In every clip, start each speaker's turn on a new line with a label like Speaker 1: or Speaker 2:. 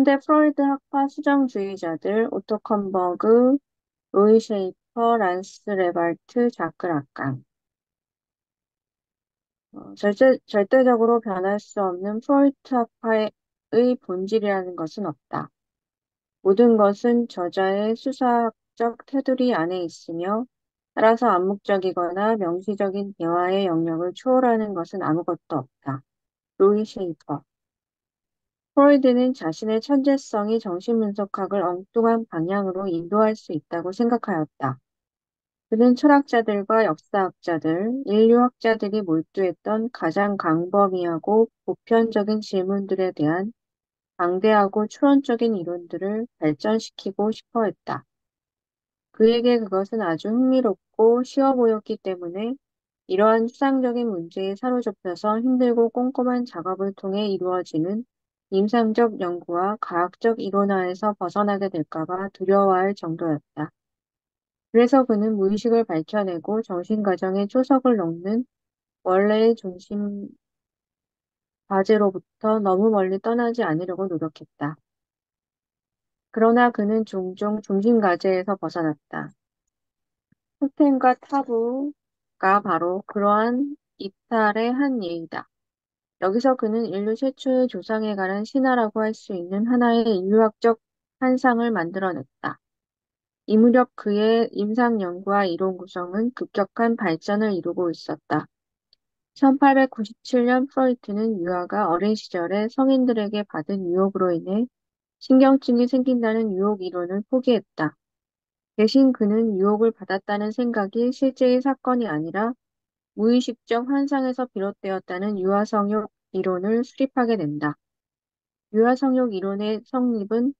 Speaker 1: 현대 프로이드 학파 수정주의자들 오토 컴버그, 로이 셰이퍼, 란스 레발트, 자크 락강. 절대적으로 변할 수 없는 프로이트 학파의 본질이라는 것은 없다. 모든 것은 저자의 수사학적 테두리 안에 있으며 따라서 암묵적이거나 명시적인 대화의 영역을 초월하는 것은 아무것도 없다. 로이 셰이퍼. 프로이드는 자신의 천재성이 정신분석학을 엉뚱한 방향으로 인도할 수 있다고 생각하였다. 그는 철학자들과 역사학자들, 인류학자들이 몰두했던 가장 광범위하고 보편적인 질문들에 대한 방대하고 추론적인 이론들을 발전시키고 싶어 했다. 그에게 그것은 아주 흥미롭고 쉬워 보였기 때문에 이러한 추상적인 문제에 사로잡혀서 힘들고 꼼꼼한 작업을 통해 이루어지는 임상적 연구와 과학적 이론화에서 벗어나게 될까봐 두려워할 정도였다. 그래서 그는 무의식을 밝혀내고 정신과정의 초석을 놓는 원래의 중심 과제로부터 너무 멀리 떠나지 않으려고 노력했다. 그러나 그는 종종 중심 과제에서 벗어났다. 토템과 타부가 바로 그러한 이탈의 한 예이다. 여기서 그는 인류 최초의 조상에 관한 신화라고 할 수 있는 하나의 인류학적 환상을 만들어냈다. 이 무렵 그의 임상 연구와 이론 구성은 급격한 발전을 이루고 있었다. 1897년 프로이트는 유아가 어린 시절에 성인들에게 받은 유혹으로 인해 신경증이 생긴다는 유혹 이론을 포기했다. 대신 그는 유혹을 받았다는 생각이 실제의 사건이 아니라 무의식적 환상에서 비롯되었다는 유아성욕 이론을 수립하게 된다. 유아성욕 이론의 성립은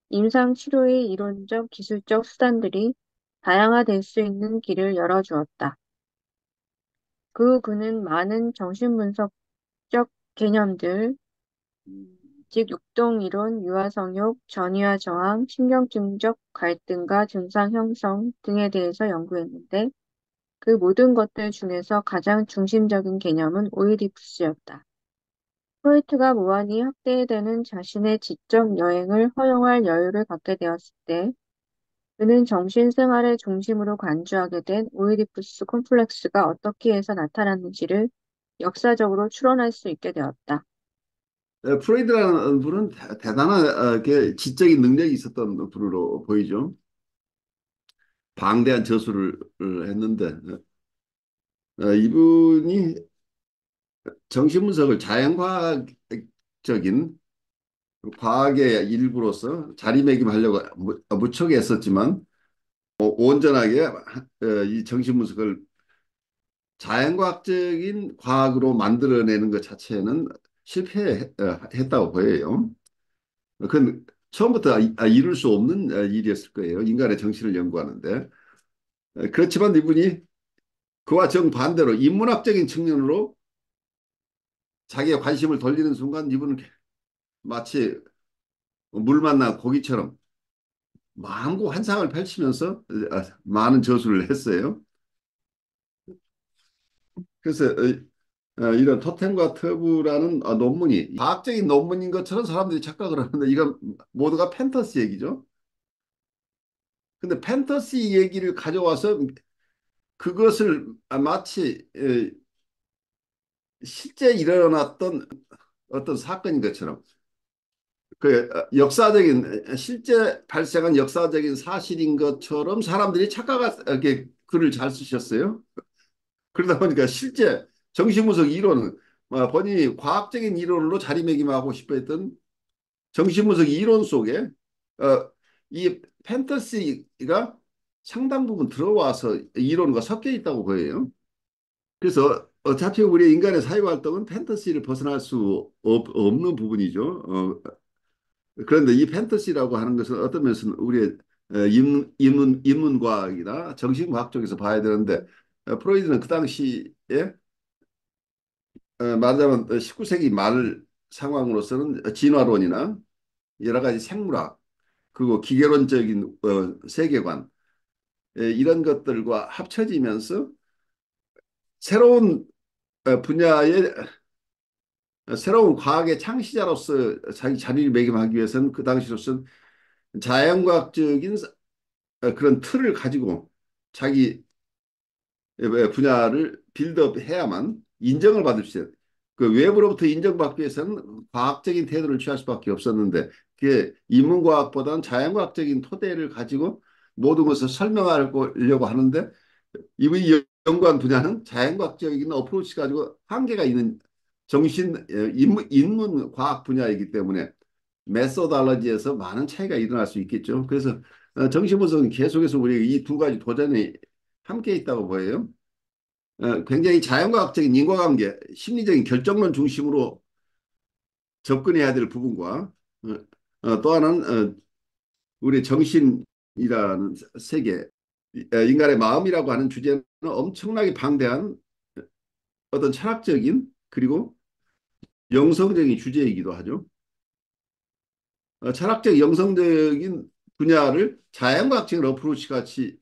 Speaker 1: 임상치료의 이론적 기술적 수단들이 다양화될 수 있는 길을 열어주었다. 그는 많은 정신분석적 개념들, 즉 육동이론, 유아성욕, 전이와 저항, 신경증적 갈등과 증상 형성 등에 대해서 연구했는데 그 모든 것들 중에서 가장 중심적인 개념은 오이디푸스였다. 프로이트가 무한히 확대되는 자신의 지적 여행을 허용할 여유를 갖게 되었을 때 그는 정신생활의 중심으로 간주하게 된 오이디푸스 콤플렉스가 어떻게 해서 나타났는지를 역사적으로 추론할 수 있게 되었다.
Speaker 2: 프로이드라는 분은 대단한 게 지적인 능력이 있었던 분으로 보이죠. 방대한 저술을 했는데 이분이 정신분석을 자연과학적인 과학의 일부로서 자리매김하려고 무척 애썼지만 온전하게 이 정신분석을 자연과학적인 과학으로 만들어내는 것 자체는 실패했다고 보여요. 그건 처음부터 이룰 수 없는 일이었을 거예요. 인간의 정신을 연구하는데. 그렇지만 이분이 그와 정반대로 인문학적인 측면으로 자기의 관심을 돌리는 순간 이분은 마치 물 만난 고기처럼 마음고 환상을 펼치면서 많은 저술을 했어요. 그래서 이런 토템과 터부라는 논문이 과학적인 논문인 것처럼 사람들이 착각을 하는데 이건 모두가 판타지 얘기죠. 근데 판타지 얘기를 가져와서 그것을 마치 실제 일어났던 어떤 사건인 것처럼 그 역사적인 실제 발생한 역사적인 사실인 것처럼 사람들이 착각하게 글을 잘 쓰셨어요. 그러다 보니까 실제 정신분석 이론은 본인이 과학적인 이론으로 자리매김하고 싶어 했던 정신분석 이론 속에 이 판타시가 상당 부분 들어와서 이론과 섞여 있다고 보여요. 그래서 어차피 우리 인간의 사회활동은 판타시를 벗어날 수 없는 부분이죠. 그런데 이 판타시라고 하는 것은 어떤 면에서는 우리의 인문과학이나 정신과학 쪽에서 봐야 되는데 프로이드는 그 당시에 말하자면 19세기 말 상황으로서는 진화론이나 여러 가지 생물학 그리고 기계론적인 세계관 이런 것들과 합쳐지면서 새로운 분야의 새로운 과학의 창시자로서 자기 자리를 매김하기 위해서는 그 당시로서는 자연과학적인 그런 틀을 가지고 자기 분야를 빌드업해야만 인정을 받을 수 있어요. 그 외부로부터 인정받기 위해서는 과학적인 태도를 취할 수밖에 없었는데 그게 인문과학보다는 자연과학적인 토대를 가지고 모든 것을 설명하려고 하는데 이분이 연구한 분야는 자연과학적인 어프로치 가지고 한계가 있는 인문 과학 분야이기 때문에 메소달러지에서 많은 차이가 일어날 수 있겠죠. 그래서 정신분석은 계속해서 우리가 이 두 가지 도전이 함께 있다고 보여요. 굉장히 자연과학적인 인과관계, 심리적인 결정론 중심으로 접근해야 될 부분과 또 하나는 우리 정신이라는 세계, 인간의 마음이라고 하는 주제는 엄청나게 방대한 어떤 철학적인 그리고 영성적인 주제이기도 하죠. 철학적 영성적인 분야를 자연과학적인 어프로치 같이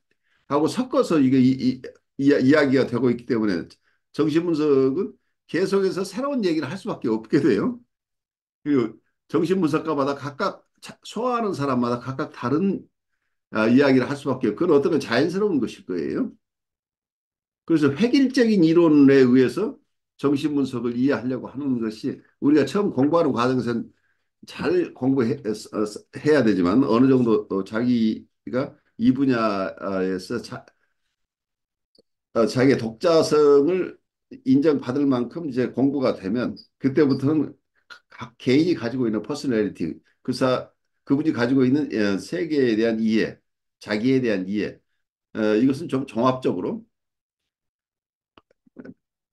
Speaker 2: 하고 섞어서 이게 이야기가 되고 있기 때문에 정신분석은 계속해서 새로운 얘기를 할 수밖에 없게 돼요. 그리고 정신분석가마다 각각 소화하는 사람마다 각각 다른 이야기를 할 수밖에 없고 그건 어떤 자연스러운 것일 거예요. 그래서 획일적인 이론에 의해서 정신분석을 이해하려고 하는 것이 우리가 처음 공부하는 과정에서는 잘 공부해야 되지만 어느 정도 자기가 이 분야에서 자기의 독자성을 인정받을 만큼 이제 공부가 되면 그때부터는 각 개인이 가지고 있는 퍼스널리티, 그분이 가지고 있는 세계에 대한 이해, 자기에 대한 이해, 이것은 좀 종합적으로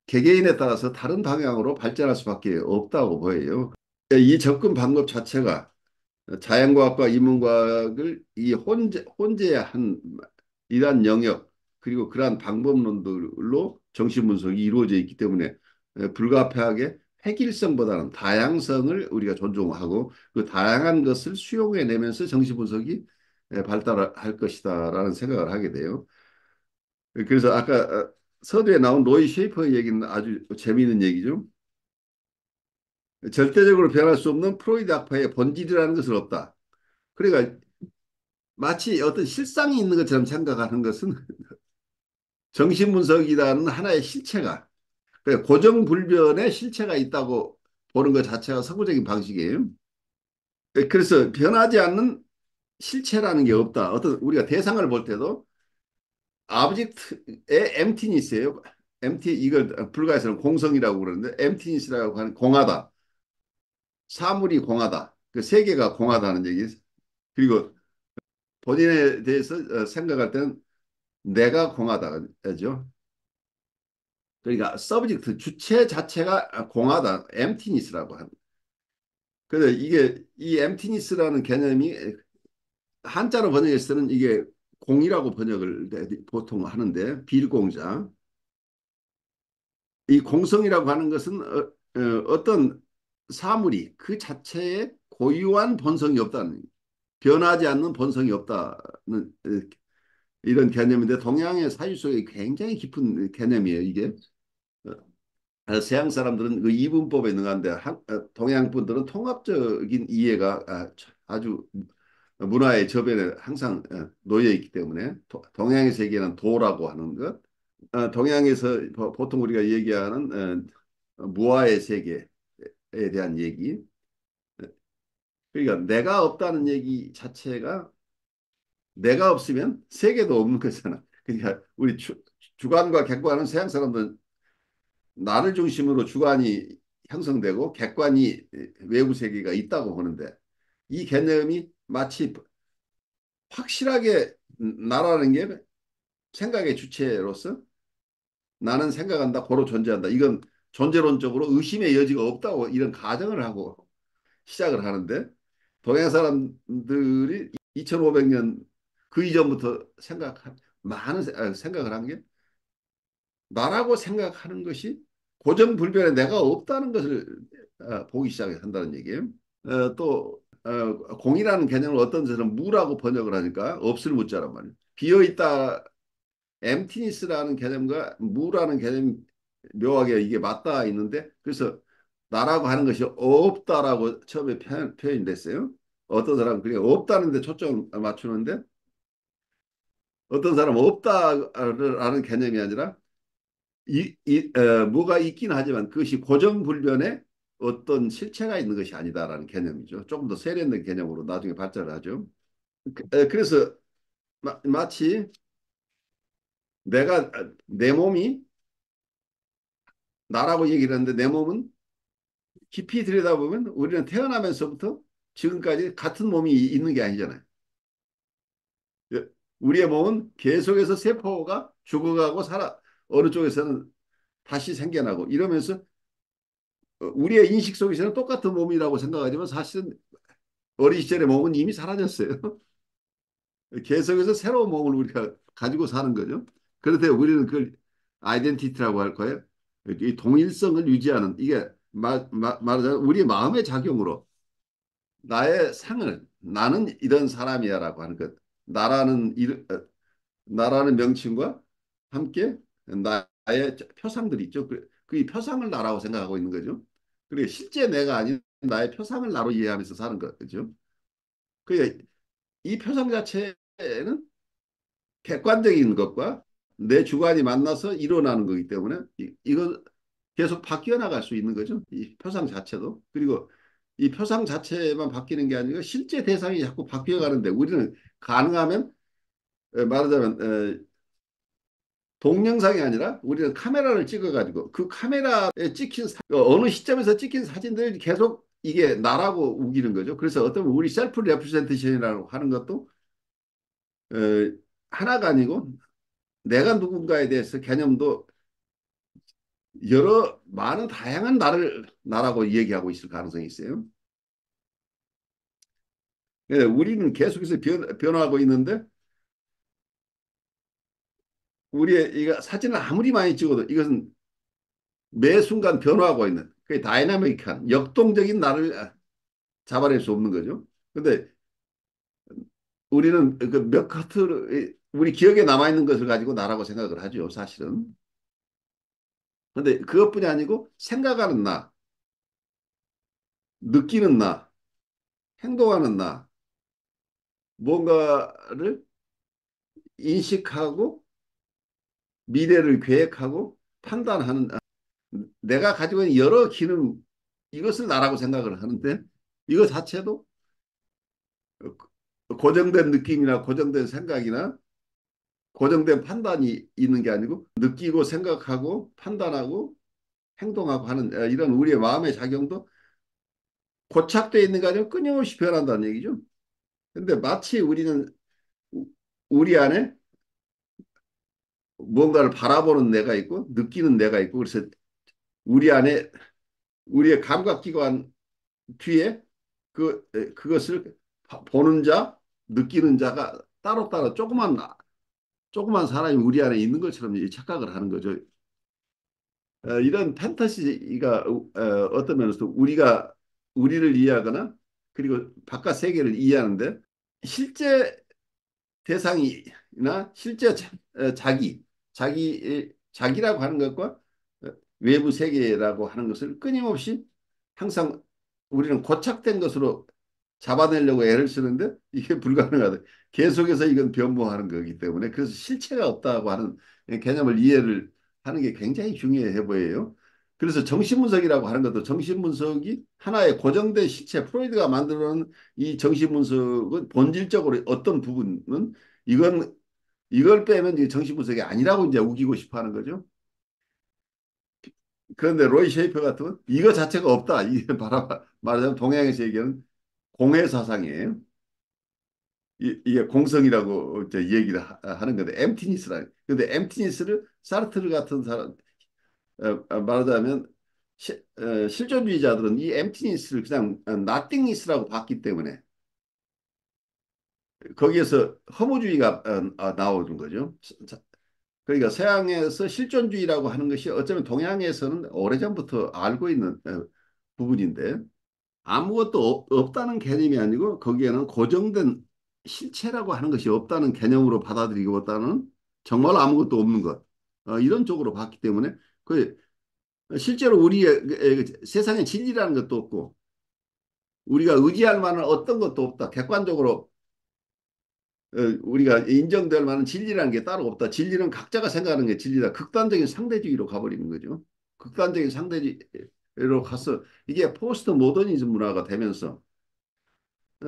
Speaker 2: 개개인에 따라서 다른 방향으로 발전할 수밖에 없다고 보여요. 이 접근 방법 자체가 자연과학과 인문과학을 이 혼재한 이러한 영역 그리고 그러한 방법론들로 정신분석이 이루어져 있기 때문에 불가피하게 획일성보다는 다양성을 우리가 존중하고 그 다양한 것을 수용해내면서 정신분석이 발달할 것이다라는 생각을 하게 돼요. 그래서 아까 서두에 나온 로이 셰이퍼의 얘기는 아주 재미있는 얘기죠. 절대적으로 변할 수 없는 프로이드 학파의 본질이라는 것은 없다. 그러니까 마치 어떤 실상이 있는 것처럼 생각하는 것은 정신분석이라는 하나의 실체가 고정불변의 실체가 있다고 보는 것 자체가 서구적인 방식이에요. 그래서 변하지 않는 실체라는 게 없다. 어떤 우리가 대상을 볼 때도 아브젝트의 엠티니스예요. 엠티 이걸 불가에서는 공성이라고 그러는데 엠티니스라고 하는 공하다. 사물이 공하다. 그 세계가 공하다는 얘기. 그리고 본인에 대해서 생각할 때는 내가 공하다죠. 그러니까 서브젝트 주체 자체가 공하다, 엠티니스라고 합니다. 그래서 이게 이 엠티니스라는 개념이 한자로 번역했을 때는 이게 공이라고 번역을 보통 하는데 빌공자. 이 공성이라고 하는 것은 어떤 사물이 그 자체에 고유한 본성이 없다는 변하지 않는 본성이 없다는 이런 개념인데 동양의 사유 속에 굉장히 깊은 개념이에요, 이게. 서양 사람들은 그 이분법에 능한데 동양 분들은 통합적인 이해가 아주 문화의 저변에 항상 놓여 있기 때문에 동양의 세계는 도라고 하는 것, 동양에서 보통 우리가 얘기하는 무아의 세계에 대한 얘기. 그러니까 내가 없다는 얘기 자체가 내가 없으면 세계도 없는 거잖아. 그러니까 우리 주관과 객관은 서양 사람들은 나를 중심으로 주관이 형성되고 객관이 외부 세계가 있다고 보는데 이 개념이 마치 확실하게 나라는 게 생각의 주체로서 나는 생각한다, 고로 존재한다. 이건 존재론적으로 의심의 여지가 없다고 이런 가정을 하고 시작을 하는데 동양 사람들이 2500년 그 이전부터 많은 생각을 한 게 나라고 생각하는 것이 고정불변에 내가 없다는 것을 보기 시작한다는 얘기예요. 또 공이라는 개념을 어떤 데서는 무라고 번역을 하니까 없을 무자란 말이에요. 비어있다, 엠티니스라는 개념과 무라는 개념이 묘하게 이게 맞닿아 있는데 그래서 나라고 하는 것이 없다라고 처음에 표현이 됐어요. 어떤 사람은 그게 없다는데 초점 맞추는데 어떤 사람은 없다라는 개념이 아니라 뭐가 있긴 하지만 그것이 고정불변의 어떤 실체가 있는 것이 아니다라는 개념이죠. 조금 더 세련된 개념으로 나중에 발전을 하죠. 그래서 마치 내가 내 몸이 나라고 얘기를 하는데 내 몸은 깊이 들여다보면 우리는 태어나면서부터 지금까지 같은 몸이 있는 게 아니잖아요. 예, 우리의 몸은 계속해서 세포가 죽어가고 어느 쪽에서는 다시 생겨나고 이러면서 우리의 인식 속에서는 똑같은 몸이라고 생각하지만 사실은 어린 시절의 몸은 이미 사라졌어요. 계속해서 새로운 몸을 우리가 가지고 사는 거죠. 그런데 우리는 그걸 아이덴티티라고 할 거예요. 이 동일성을 유지하는 이게 말하자면 우리의 마음의 작용으로 나의 상을 나는 이런 사람이야라고 하는 것. 나라는 나라는 명칭과 함께 나의 표상들이 있죠. 그 표상을 나라고 생각하고 있는 거죠. 그리고 실제 내가 아닌 나의 표상을 나로 이해하면서 사는 거죠. 그이 표상 자체는 객관적인 것과 내 주관이 만나서 일어나는 거기 때문에 이거 계속 바뀌어 나갈 수 있는 거죠. 이 표상 자체도. 그리고 이 표상 자체만 바뀌는 게 아니고 실제 대상이 자꾸 바뀌어 가는데 우리는 가능하면 말하자면 동영상이 아니라 우리는 카메라를 찍어가지고 그 카메라에 찍힌 어느 시점에서 찍힌 사진들이 계속 이게 나라고 우기는 거죠. 그래서 어떤 우리 셀프 레프레젠테이션이라고 하는 것도 어, 하나가 아니고 내가 누군가에 대해서 개념도 여러 많은 다양한 나라고 얘기하고 있을 가능성이 있어요. 예, 우리는 계속해서 변화하고 있는데 우리의 이거 사진을 아무리 많이 찍어도 이것은 매 순간 변화하고 있는 그 다이나믹한 역동적인 나를 잡아낼 수 없는 거죠. 근데 우리는 그 몇 커트 우리 기억에 남아있는 것을 가지고 나라고 생각을 하죠, 사실은. 근데 그것뿐이 아니고 생각하는 나, 느끼는 나, 행동하는 나, 뭔가를 인식하고 미래를 계획하고 판단하는 내가 가지고 있는 여러 기능 이것을 나라고 생각을 하는데 이거 자체도 고정된 느낌이나 고정된 생각이나 고정된 판단이 있는 게 아니고 느끼고 생각하고 판단하고 행동하고 하는 이런 우리의 마음의 작용도 고착되어 있는 게 아니고 끊임없이 변한다는 얘기죠. 근데 마치 우리는 우리 안에 뭔가를 바라보는 내가 있고 느끼는 내가 있고 그래서 우리 안에 우리의 감각기관 뒤에 그것을 보는 자, 느끼는 자가 따로따로 조그만 사람이 우리 안에 있는 것처럼 착각을 하는 거죠. 이런 판타지가 어떤 면에서 우리가 우리를 이해하거나 그리고 바깥 세계를 이해하는데 실제 대상이나 실제 자기라고 하는 것과 외부 세계라고 하는 것을 끊임없이 항상 우리는 고착된 것으로 잡아내려고 애를 쓰는데 이게 불가능하다. 계속해서 이건 변모하는 거기 때문에 그래서 실체가 없다고 하는 개념을 이해를 하는 게 굉장히 중요해 보여요. 그래서 정신분석이라고 하는 것도 정신분석이 하나의 고정된 실체, 프로이드가 만들어 놓은 이 정신분석은 본질적으로 어떤 부분은 이건 이걸 빼면 이제 정신분석이 아니라고 이제 우기고 싶어 하는 거죠. 그런데 로이 셰이퍼 같은 이거 자체가 없다. 이게 말하자면 동양에서 얘기하는 공해사상이에요. 이게 공성이라고 이제 얘기를 하는 건데 엠티니스라. 근데 엠티니스를 사르트르 같은 사람 말하자면 실존주의자들은 이 엠티니스를 그냥 나띵니스라고 봤기 때문에 거기에서 허무주의가 나오는 거죠. 그러니까 서양에서 실존주의라고 하는 것이 어쩌면 동양에서는 오래전부터 알고 있는 부분인데 아무것도 없다는 개념이 아니고 거기에는 고정된 실체라고 하는 것이 없다는 개념으로 받아들이기보다는 정말 아무것도 없는 것 이런 쪽으로 봤기 때문에 그 실제로 우리의 세상에 진리라는 것도 없고 우리가 의지할 만한 어떤 것도 없다. 객관적으로 우리가 인정될 만한 진리라는 게 따로 없다. 진리는 각자가 생각하는 게 진리다. 극단적인 상대주의로 가버리는 거죠. 극단적인 상대주의로 가서 이게 포스트 모더니즘 문화가 되면서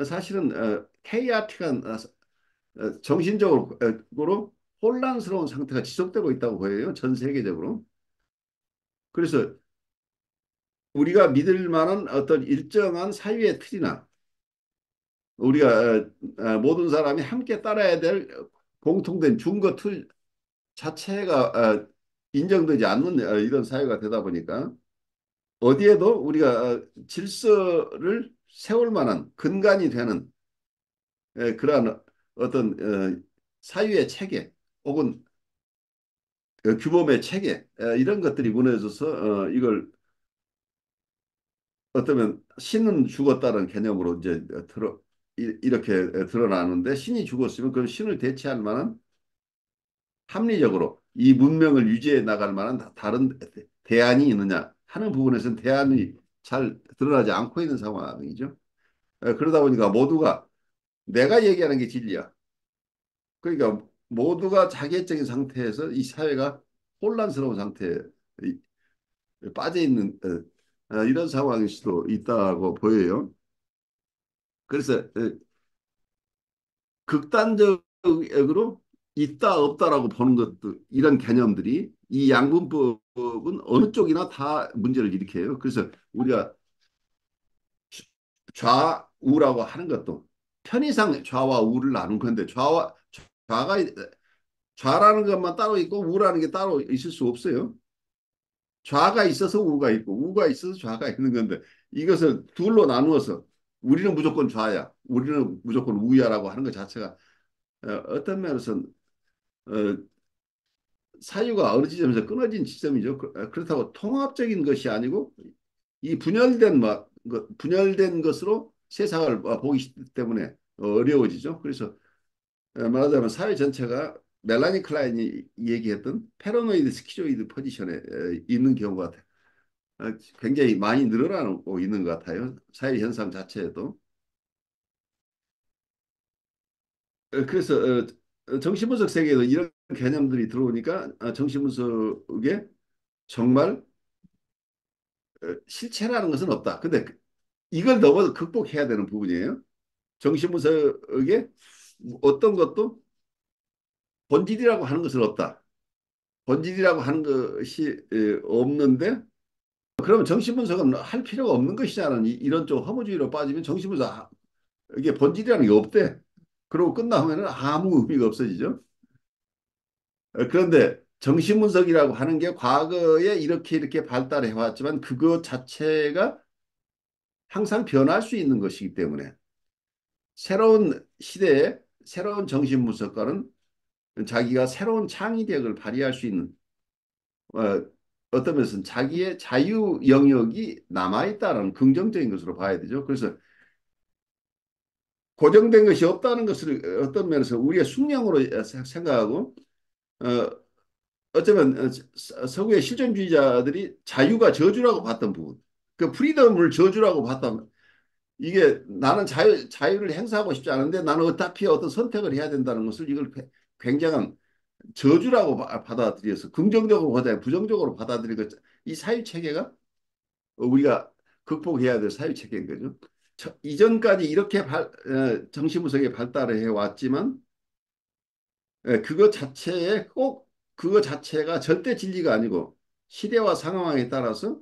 Speaker 2: 사실은 케이아틱한 정신적으로 혼란스러운 상태가 지속되고 있다고 보여요. 전 세계적으로. 그래서 우리가 믿을 만한 어떤 일정한 사유의 틀이나 우리가 모든 사람이 함께 따라야 될 공통된 준거 틀 자체가 인정되지 않는 이런 사회가 되다 보니까 어디에도 우리가 질서를 세울 만한 근간이 되는 그러한 어떤 사유의 체계 혹은 규범의 체계 이런 것들이 무너져서 이걸 어쩌면 신은 죽었다는 개념으로 이제 이렇게 드러나는데 신이 죽었으면 그럼 신을 대체할 만한 합리적으로 이 문명을 유지해 나갈 만한 다른 대안이 있느냐 하는 부분에서는 대안이 잘 드러나지 않고 있는 상황이죠. 그러다 보니까 모두가 내가 얘기하는 게 진리야. 그러니까 모두가 자기애적인 상태에서 이 사회가 혼란스러운 상태에 빠져 있는 이런 상황일 수도 있다고 보여요. 그래서 극단적으로 있다 없다라고 보는 것도 이런 개념들이 이 양분법은 어느 쪽이나 다 문제를 일으켜요. 그래서 우리가 좌우라고 하는 것도 편의상 좌와 우를 나눈 건데 좌가 좌라는 것만 따로 있고 우라는 게 따로 있을 수 없어요. 좌가 있어서 우가 있고 우가 있어서 좌가 있는 건데 이것을 둘로 나누어서 우리는 무조건 좌야, 우리는 무조건 우야라고 하는 것 자체가 어떤 면에서는 어, 사유가 어느 지점에서 끊어진 지점이죠. 그렇다고 통합적인 것이 아니고 이 분열된 것으로 세상을 보기 때문에 어려워지죠. 그래서 말하자면 사회 전체가 멜라니 클라인이 얘기했던 패러노이드 스키조이드 포지션에 있는 경우가 굉장히 많이 늘어나고 있는 것 같아요. 사회 현상 자체에도. 그래서 정신분석 세계에도 이런 개념들이 들어오니까 정신분석에 정말 실체라는 것은 없다. 근데 이걸 넘어서 극복해야 되는 부분이에요. 정신분석에 어떤 것도 본질이라고 하는 것은 없다. 본질이라고 하는 것이 없는데 그러면 정신분석은 할 필요가 없는 것이잖아. 이런 쪽 허무주의로 빠지면 정신분석 이게 본질이라는 게 없대. 그러고 끝나면 아무 의미가 없어지죠. 그런데 정신분석이라고 하는 게 과거에 이렇게 발달해 왔지만 그것 자체가 항상 변할 수 있는 것이기 때문에 새로운 시대에 새로운 정신분석가는 자기가 새로운 창의력을 발휘할 수 있는 어, 어떤 면에서는 자기의 자유 영역이 남아있다는 긍정적인 것으로 봐야 되죠. 그래서 고정된 것이 없다는 것을 어떤 면에서 우리의 숙명으로 생각하고 어, 어쩌면 서구의 실존주의자들이 자유가 저주라고 봤던 부분 그 프리덤을 저주라고 봤다면 이게 나는 자유를 행사하고 싶지 않은데 나는 어차피 어떤 선택을 해야 된다는 것을 이걸 굉장한 저주라고 받아들여서 긍정적으로 보자 부정적으로 받아들이고 이 사유 체계가 우리가 극복해야 될 사유 체계인 거죠. 이전까지 이렇게 정신분석이 발달을 해왔지만 그것 자체에 꼭 그것 자체가 절대 진리가 아니고 시대와 상황에 따라서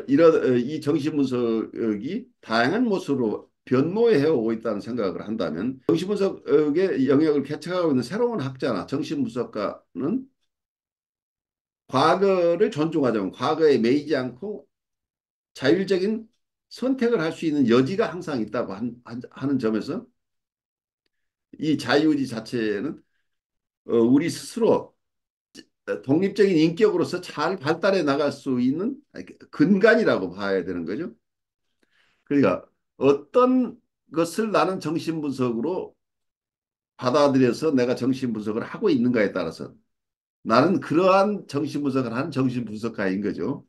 Speaker 2: 이 정신분석이 다양한 모습으로 변모해 오고 있다는 생각을 한다면 정신분석의 영역을 개척하고 있는 새로운 학자나 정신분석가는 과거를 존중하자면 과거에 매이지 않고 자율적인 선택을 할 수 있는 여지가 항상 있다고 하는 점에서 이 자유의지 자체는 우리 스스로 독립적인 인격으로서 잘 발달해 나갈 수 있는 근간이라고 봐야 되는 거죠. 그러니까 어떤 것을 나는 정신분석으로 받아들여서 내가 정신분석을 하고 있는가에 따라서 나는 그러한 정신분석을 하는 정신분석가인 거죠.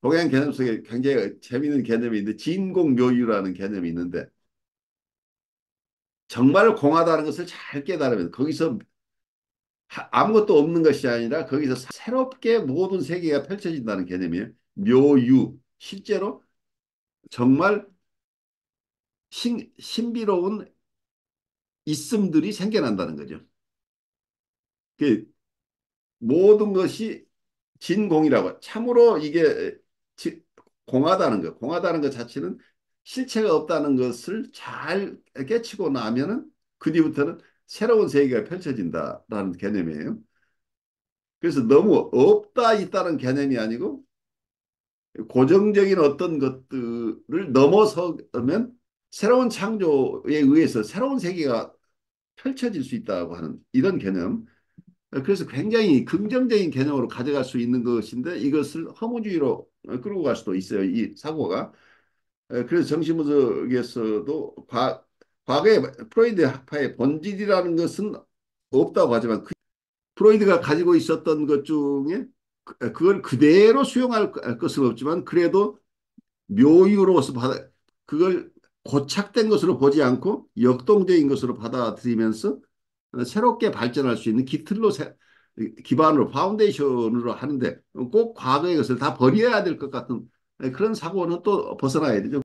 Speaker 2: 동양 개념 속에 굉장히 재미있는 개념이 있는데 진공묘유라는 개념이 있는데 정말 공하다는 것을 잘 깨달으면 거기서 아무것도 없는 것이 아니라 거기서 새롭게 모든 세계가 펼쳐진다는 개념이에요. 묘유. 실제로 정말 신비로운 있음들이 생겨난다는 거죠. 그 모든 것이 진공이라고. 참으로 이게 공하다는 것, 공하다는 것 자체는 실체가 없다는 것을 잘 깨치고 나면은 그 뒤부터는 새로운 세계가 펼쳐진다라는 개념이에요. 그래서 너무 없다 있다는 개념이 아니고 고정적인 어떤 것들을 넘어서면 새로운 창조에 의해서 새로운 세계가 펼쳐질 수 있다고 하는 이런 개념. 그래서 굉장히 긍정적인 개념으로 가져갈 수 있는 것인데 이것을 허무주의로 끌고 갈 수도 있어요. 이 사고가. 그래서 정신분석에서도 과거에 프로이드 학파의 본질이라는 것은 없다고 하지만 프로이드가 가지고 있었던 것 중에 그걸 그대로 수용할 것은 없지만 그래도 묘유로서 그걸 고착된 것으로 보지 않고 역동적인 것으로 받아들이면서 새롭게 발전할 수 있는 기반으로 파운데이션으로 하는데 꼭 과거의 것을 다 버려야 될 것 같은 그런 사고는 또 벗어나야 되죠.